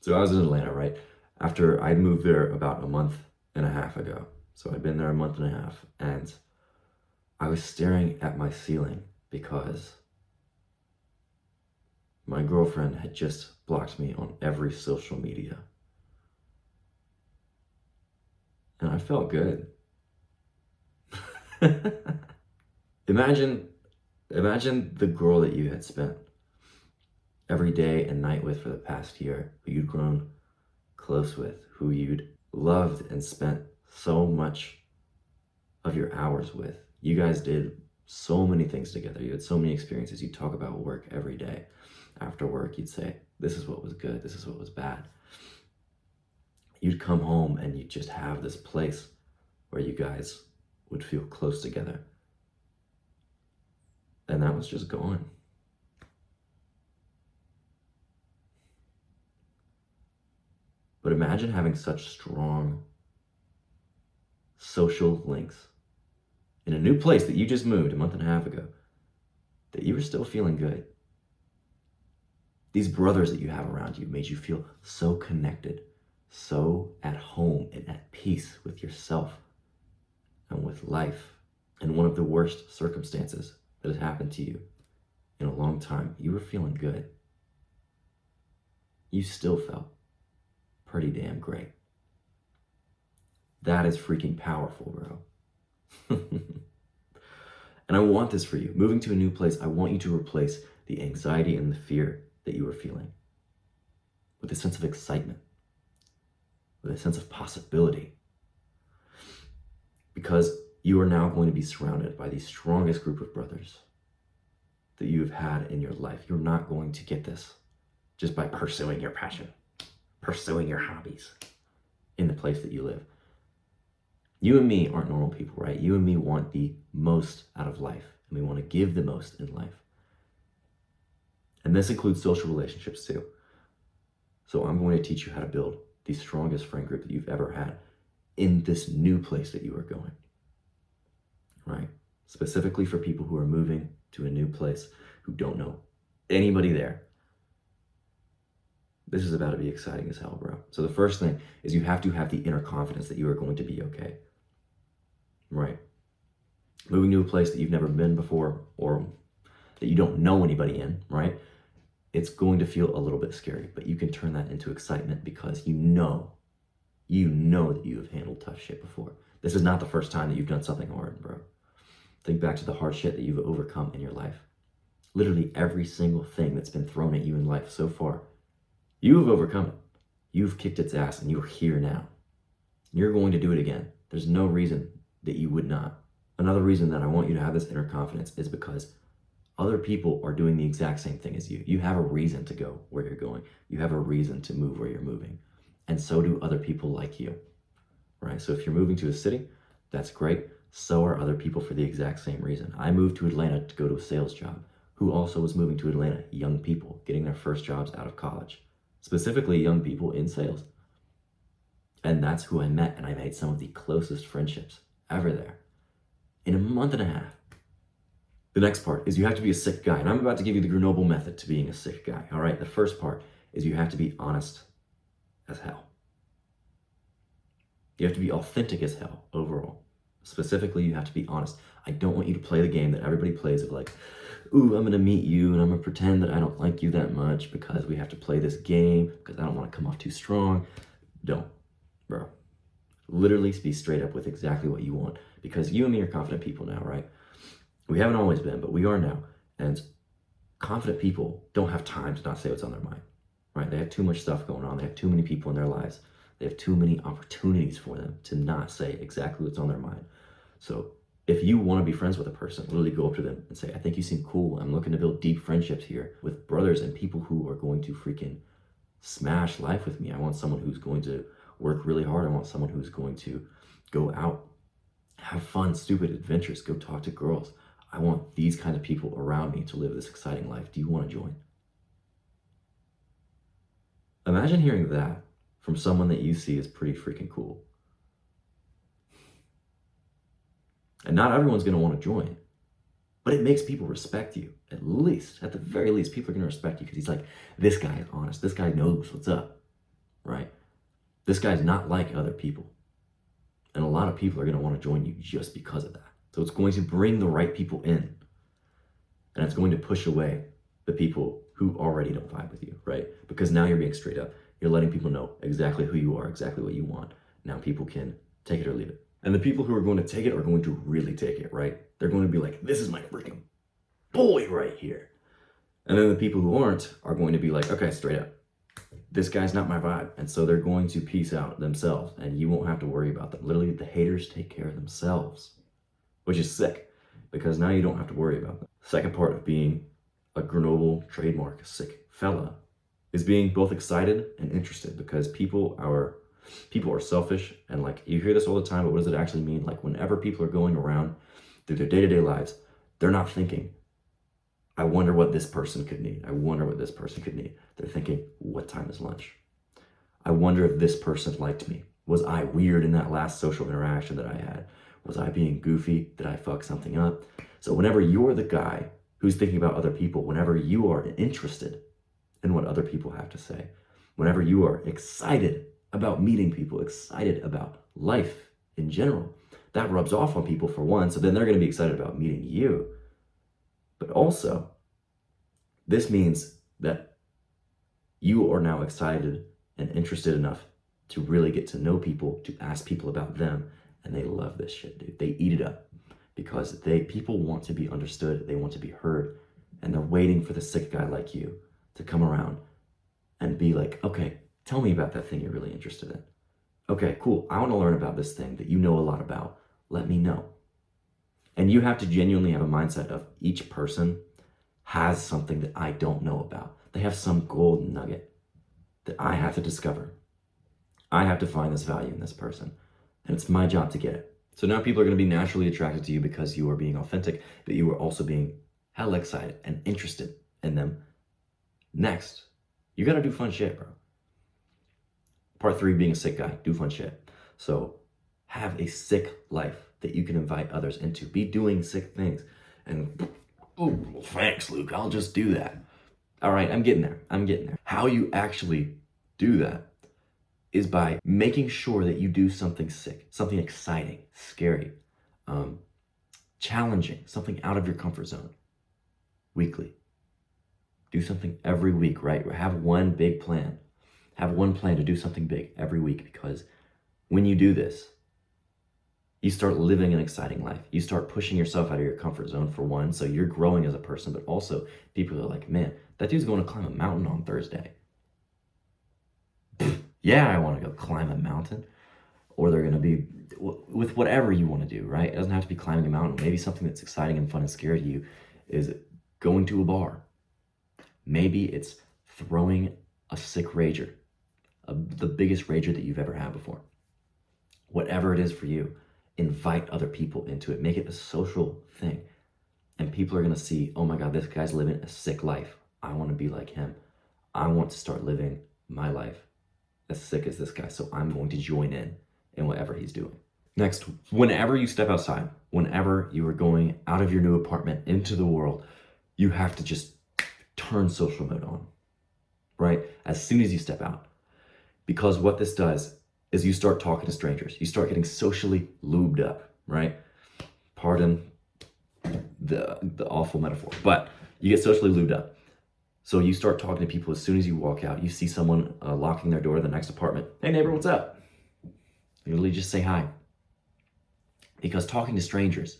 So I was in Atlanta, right? After I moved there about a month and a half ago. So I'd been there a month and a half, and I was staring at my ceiling because my girlfriend had just blocked me on every social media. And I felt good. Imagine the girl that you had spent every day and night with for the past year, who you'd grown close with, who you'd loved and spent so much of your hours with. You guys did so many things together. You had so many experiences. You'd talk about work every day. After work, you'd say, this is what was good, this is what was bad. You'd come home and you'd just have this place where you guys would feel close together. And that was just gone. But imagine having such strong social links in a new place that you just moved a month and a half ago, that you were still feeling good. These brothers that you have around you made you feel so connected, so at home and at peace with yourself and with life. And one of the worst circumstances that has happened to you in a long time, you were feeling good. You still felt pretty damn great. That is freaking powerful, bro. And I want this for you. Moving to a new place, I want you to replace the anxiety and the fear that you were feeling with a sense of excitement, with a sense of possibility. Because you are now going to be surrounded by the strongest group of brothers that you have had in your life. You're not going to get this just by pursuing your passion, pursuing your hobbies in the place that you live. You and me aren't normal people, right? You and me want the most out of life, and we want to give the most in life. And this includes social relationships too. So I'm going to teach you how to build the strongest friend group that you've ever had in this new place that you are going, right? Specifically for people who are moving to a new place, who don't know anybody there. This is about to be exciting as hell, bro. So the first thing is you have to have the inner confidence that you are going to be okay, right? Moving to a place that you've never been before, or that you don't know anybody in, right? It's going to feel a little bit scary, but you can turn that into excitement because you know that you have handled tough shit before. This is not the first time that you've done something hard, bro. Think back to the hard shit that you've overcome in your life. Literally every single thing that's been thrown at you in life so far, you have overcome it. You've kicked its ass and you're here now. You're going to do it again. There's no reason that you would not. Another reason that I want you to have this inner confidence is because other people are doing the exact same thing as you. You have a reason to go where you're going. You have a reason to move where you're moving. And so do other people like you, right? So if you're moving to a city, that's great. So are other people for the exact same reason. I moved to Atlanta to go to a sales job. Who also was moving to Atlanta? Young people getting their first jobs out of college. Specifically young people in sales. And that's who I met, and I made some of the closest friendships ever there in a month and a half. The next part is you have to be a sick guy, and I'm about to give you the Grenoble Method to being a sick guy, all right? The first part is you have to be honest as hell. You have to be authentic as hell overall. Specifically, you have to be honest. I don't want you to play the game that everybody plays of like, ooh, I'm gonna meet you and I'm gonna pretend that I don't like you that much because we have to play this game because I don't wanna come off too strong. Don't, bro. Literally be straight up with exactly what you want, because you and me are confident people now, right? We haven't always been, but we are now. And confident people don't have time to not say what's on their mind, right? They have too much stuff going on. They have too many people in their lives. They have too many opportunities for them to not say exactly what's on their mind. So if you want to be friends with a person, literally go up to them and say, I think you seem cool. I'm looking to build deep friendships here with brothers and people who are going to freaking smash life with me. I want someone who's going to work really hard. I want someone who's going to go out, have fun, stupid adventures, go talk to girls. I want these kind of people around me to live this exciting life. Do you want to join? Imagine hearing that from someone that you see as pretty freaking cool. And not everyone's going to want to join, but it makes people respect you. At least, at the very least, people are going to respect you because he's like, this guy is honest. This guy knows what's up. right? This guy's not like other people. And a lot of people are going to want to join you just because of that. So it's going to bring the right people in. And it's going to push away the people who already don't vibe with you, right? Because now you're being straight up. You're letting people know exactly who you are, exactly what you want. Now people can take it or leave it. And the people who are going to take it are going to really take it, right? They're going to be like, this is my freaking boy right here. And then the people who aren't are going to be like, okay, straight up, this guy's not my vibe. And so they're going to peace out themselves and you won't have to worry about them. Literally, the haters take care of themselves, which is sick because now you don't have to worry about them. Second part of being a Grenoble trademark sick fella is being both excited and interested, because people are selfish, and like you hear this all the time, but what does it actually mean? Like whenever people are going around through their day-to-day lives, they're not thinking, I wonder what this person could need. I wonder what this person could need. They're thinking, what time is lunch? I wonder if this person liked me. Was I weird in that last social interaction that I had? Was I being goofy? Did I fuck something up? So whenever you're the guy who's thinking about other people, whenever you are interested in what other people have to say, whenever you are excited about meeting people, excited about life in general, that rubs off on people for one, so then they're going to be excited about meeting you. But also, this means that you are now excited and interested enough to really get to know people, to ask people about them, and they love this shit, dude. They eat it up because people want to be understood, they want to be heard, and they're waiting for the sick guy like you to come around and be like, okay, tell me about that thing you're really interested in. Okay, cool. I want to learn about this thing that you know a lot about. Let me know. And you have to genuinely have a mindset of each person has something that I don't know about. They have some gold nugget that I have to discover. I have to find this value in this person, and it's my job to get it. So now people are going to be naturally attracted to you because you are being authentic, but you are also being hella excited and interested in them. Next, you got to do fun shit, bro. Part 3, being a sick guy, do fun shit. So have a sick life that you can invite others into. Be doing sick things. And, oh, thanks, Luke, I'll just do that. All right, I'm getting there. How you actually do that is by making sure that you do something sick, something exciting, scary, challenging, something out of your comfort zone weekly. Do something every week, right? Have one big plan. Have one plan to do something big every week, because when you do this, you start living an exciting life. You start pushing yourself out of your comfort zone, for one, so you're growing as a person, but also people are like, man, that dude's going to climb a mountain on Thursday. Yeah, I want to go climb a mountain. Or they're going to be with whatever you want to do, right? It doesn't have to be climbing a mountain. Maybe something that's exciting and fun and scary to you is going to a bar. Maybe it's throwing a sick rager, the biggest rager that you've ever had before. Whatever it is for you, invite other people into it. Make it a social thing. And people are going to see, oh my God, this guy's living a sick life. I want to be like him. I want to start living my life as sick as this guy. So I'm going to join in whatever he's doing. Next, whenever you step outside, whenever you are going out of your new apartment into the world, you have to just turn social mode on, right? As soon as you step out. Because what this does is you start talking to strangers. You start getting socially lubed up, right? Pardon the awful metaphor, but you get socially lubed up. So you start talking to people as soon as you walk out. You see someone locking their door to the next apartment. Hey neighbor, what's up? You literally just say hi. Because talking to strangers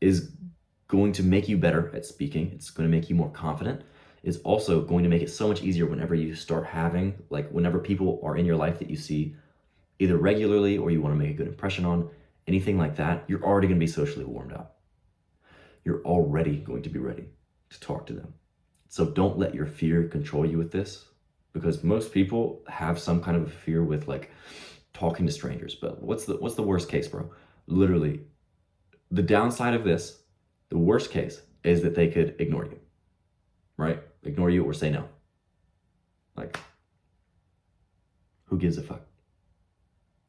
is going to make you better at speaking. It's going to make you more confident. It's also going to make it so much easier whenever you start having, like whenever people are in your life that you see either regularly or you want to make a good impression on, anything like that, you're already going to be socially warmed up. You're already going to be ready to talk to them. So don't let your fear control you with this, because most people have some kind of a fear with like talking to strangers. But what's the worst case, bro? Literally, the downside of this, the worst case is that they could ignore you, right? Ignore you or say no. Like, who gives a fuck?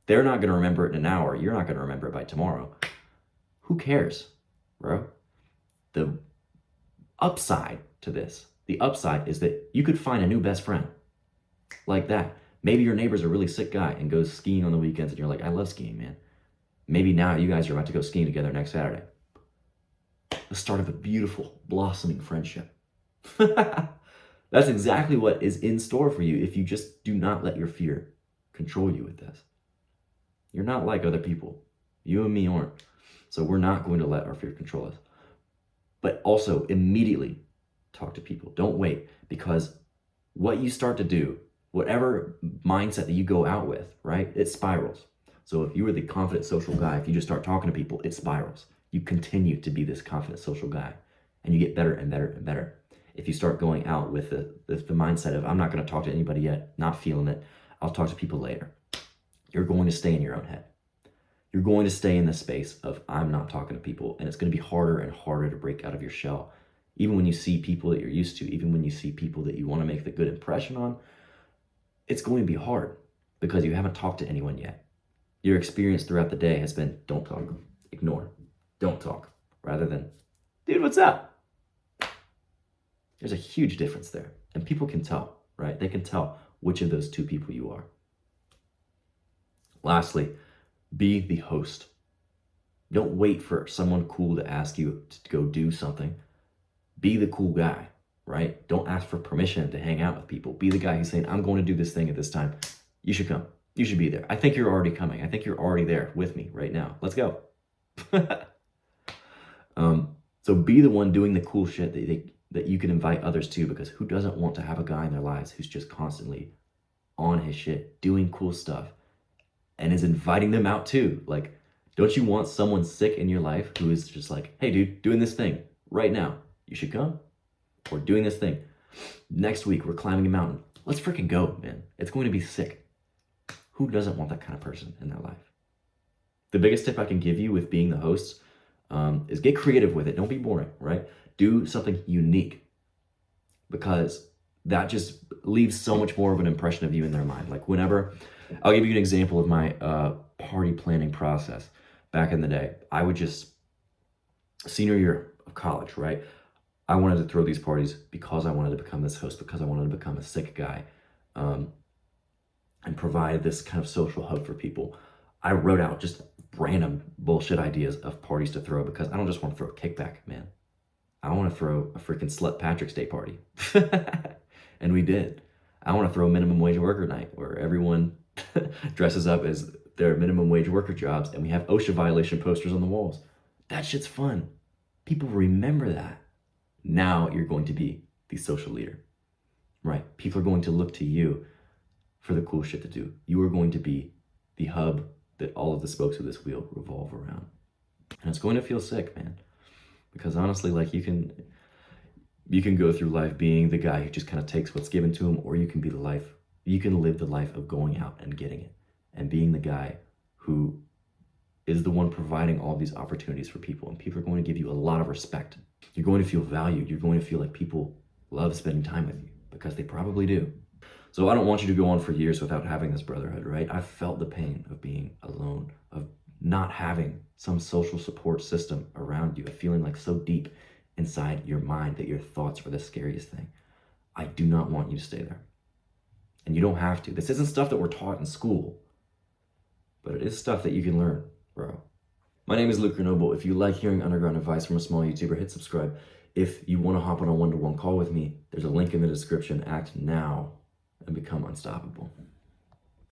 They're not going to remember it in an hour. You're not going to remember it by tomorrow. Who cares, bro? The upside to this, the upside is that you could find a new best friend like that. Maybe your neighbor's a really sick guy and goes skiing on the weekends and you're like, I love skiing, man. Maybe now you guys are about to go skiing together next Saturday. The start of a beautiful, blossoming friendship. That's exactly what is in store for you if you just do not let your fear control you with this. You're not like other people. You and me aren't. So we're not going to let our fear control us. But also immediately talk to people. Don't wait, because what you start to do, whatever mindset that you go out with, right, it spirals. So if you were the confident social guy, if you just start talking to people, it spirals. You continue to be this confident social guy and you get better and better and better. If you start going out with the mindset of, I'm not going to talk to anybody yet, not feeling it, I'll talk to people later, you're going to stay in your own head. You're going to stay in the space of, I'm not talking to people, and it's going to be harder and harder to break out of your shell. Even when you see people that you're used to, even when you see people that you want to make the good impression on, it's going to be hard because you haven't talked to anyone yet. Your experience throughout the day has been, don't talk, ignore, don't talk, rather than, dude, what's up? There's a huge difference there. And people can tell, right? They can tell which of those two people you are. Lastly, be the host. Don't wait for someone cool to ask you to go do something. Be the cool guy, right? Don't ask for permission to hang out with people. Be the guy who's saying, I'm going to do this thing at this time. You should come. You should be there. I think you're already coming. I think you're already there with me right now. Let's go. So be the one doing the cool shit that you can invite others to, because who doesn't want to have a guy in their lives who's just constantly on his shit, doing cool stuff, and is inviting them out too? Like, don't you want someone sick in your life who is just like, hey dude, doing this thing right now, you should come? Or doing this thing next week, we're climbing a mountain, let's freaking go, man. It's going to be sick. Who doesn't want that kind of person in their life? The biggest tip I can give you with being the host is get creative with it. Don't be boring, right? Do something unique, because that just leaves so much more of an impression of you in their mind. Like whenever, I'll give you an example of my party planning process. Back in the day, I would just, senior year of college, right? I wanted to throw these parties because I wanted to become this host, because I wanted to become a sick guy, and provide this kind of social hub for people. I wrote out just random bullshit ideas of parties to throw, because I don't just want to throw a kickback, man. I want to throw a freaking Slut Patrick's Day party. And we did. I want to throw a minimum wage worker night where everyone dresses up as their minimum wage worker jobs, and we have OSHA violation posters on the walls. That shit's fun. People remember that. Now you're going to be the social leader, right? People are going to look to you for the cool shit to do. You are going to be the hub that all of the spokes of this wheel revolve around. And it's going to feel sick, man. Because honestly, like you can go through life being the guy who just kind of takes what's given to him, or you can live the life of going out and getting it, and being the guy who is the one providing all these opportunities for people. And people are going to give you a lot of respect. You're going to feel valued. You're going to feel like people love spending time with you, because they probably do. So I don't want you to go on for years without having this brotherhood, right? I've felt the pain of being alone, of not having some social support system around you, of feeling like so deep inside your mind that your thoughts were the scariest thing. I do not want you to stay there. And you don't have to. This isn't stuff that we're taught in school, but it is stuff that you can learn, bro. My name is Luke Grenoble. If you like hearing underground advice from a small YouTuber, hit subscribe. If you want to hop on a one-to-one call with me, there's a link in the description. Act now and become unstoppable.